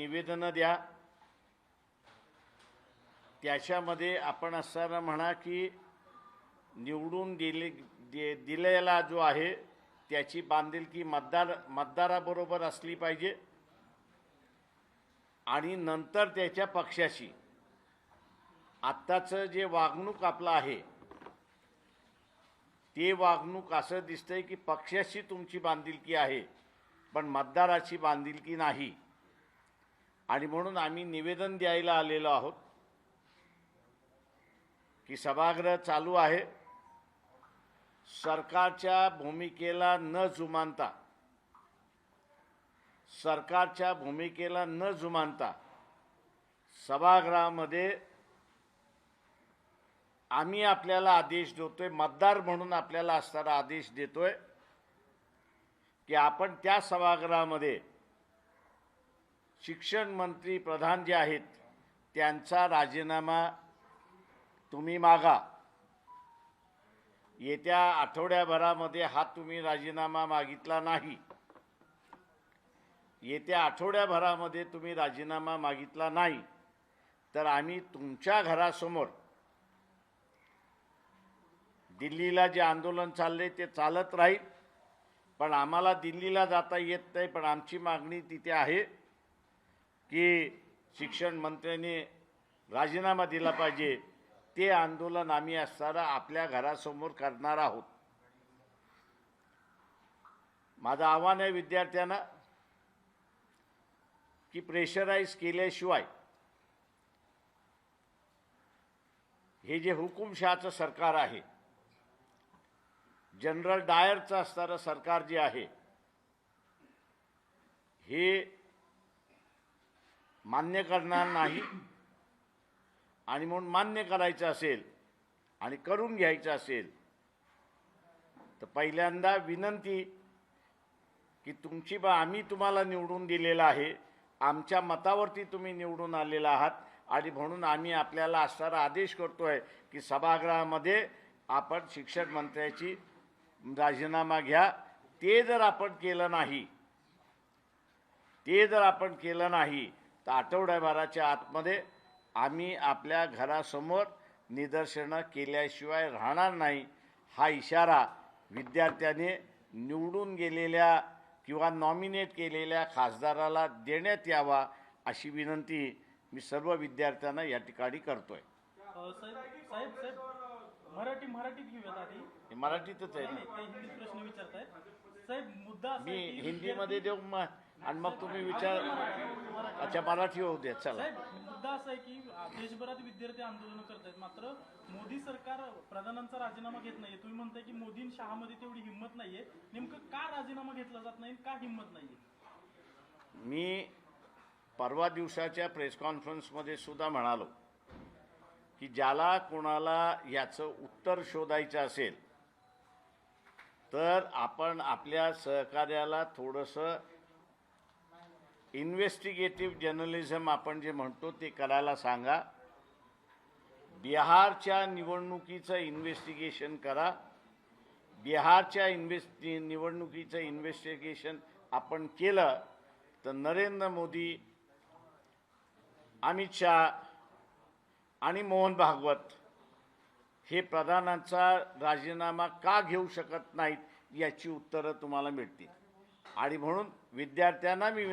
निवेदनं द्या। त्याच्यामध्ये आपण असताना म्हणा की निवडून दिलेला जो आहे त्याची बांधिलकी मतदाराबरोबर असली पाहिजे आणि नंतर त्याच्या पक्षाशी आत्ताचं जे वागणूक आपलं आहे ते वागणूक असं दिसतंय की पक्षाशी तुमची बांधिलकी आहे पण मतदाराची बांधिलकी नाही। आणि म्हणून आम्ही निवेदन द्यायला आलेलो आहोत की सभागृह चालू आहे, सरकारच्या भूमिकेला न जुमानता सभागृहामध्ये आम्ही आपल्याला आदेश देतोय, मतदार म्हणून आपल्याला असणारा आदेश देतोय की आपण त्या सभागृहामध्ये शिक्षण मंत्री प्रधान जे आहेत त्यांचा राजीनामा तुम्ही मागा। येत्या आठवड्याभरामध्ये हा तुम्ही राजीनामा मागितला नाही, तुम्ही राजीनामा मागितला नाही तर आम्ही तुमच्या घरासमोर दिल्लीला जे आंदोलन चालले ते चालत राहील। पण आम्हाला दिल्लीला जाता येत नाही, पण आमची मागणी तिथे आहे की शिक्षण मंत्र्यांनी राजीनामा दिला पाहिजे। ते आंदोलन आम्ही असताना आपल्या घरासमोर करणार आहोत। माझं आव्हान आहे विद्यार्थ्यांना की प्रेशराईज केल्याशिवाय हे जे हुकुमशहाचं सरकार आहे, जनरल डायरचं असणारं सरकार जे आहे हे मान्य करणार नाही। आणि म्हणून मान्य करायचं असेल आणि करून घ्यायचं असेल तर पहिल्यांदा विनंती की आम्ही तुम्हाला निवडून दिलेला आहे, आमच्या मतावरती तुम्ही निवडून आलेला आहात आणि म्हणून आम्ही आपल्याला असणारा आदेश करतोय की सभागृहामध्ये आपण शिक्षण मंत्र्याची राजीनामा घ्या। ते जर आपण केलं नाही तर आठवड्याभराच्या आतमध्ये आम्ही आपल्या घरासमोर निदर्शनं केल्याशिवाय राहणार नाही। हा इशारा विद्यार्थ्यांनी निवडून गेलेल्या किंवा नॉमिनेट केलेल्या खासदाराला देण्यात यावा अशी विनंती मी सर्व विद्यार्थ्यांना या ठिकाणी करतोय। साहेब मराठीत घेऊयात आधी। मराठीतच आहे ना, हिंदीत प्रश्न विचारताय साहेब। मुद्दा मी हिंदीमध्ये देऊ आणि मग तुम्ही विचार। अच्छा, मराठी होऊ द्या, चला। साहेब, मुद्दा असा आहे की देशभरात विद्यार्थी आंदोलन करतायत, मात्र मोदी सरकार प्रधानांचा राजीनामा घेत नाहीये। तुम्ही म्हणताय की मोदी आणि शहामध्ये तेवढी हिंमत नाहीये, नेमकं का राजीनामा घेतला जात नाही, का हिंमत नाहीये? मी परवा दिवसाच्या प्रेस कॉन्फरन्समध्ये सुद्धा म्हणालो की ज्याला कोणाला याचं उत्तर शोधायचं असेल तर आपण आपल्या सहकार्याला थोडंसं इन्व्हेस्टिगेटिव्ह जर्नलिझम आपण जे म्हणतो ते करायला सांगा। बिहारच्या निवडणुकीचं इन्व्हेस्टिगेशन करा। बिहारच्या निवडणुकीचं इन्व्हेस्टिगेशन आपण केलं तर नरेंद्र मोदी, अमित शाह आणि मोहन भागवत हे प्रधानांचा राजीनामा का घेऊ शकत नाहीत याची उत्तरं तुम्हाला मिळतील। आणि म्हणून विद्यार्थ्यांना मी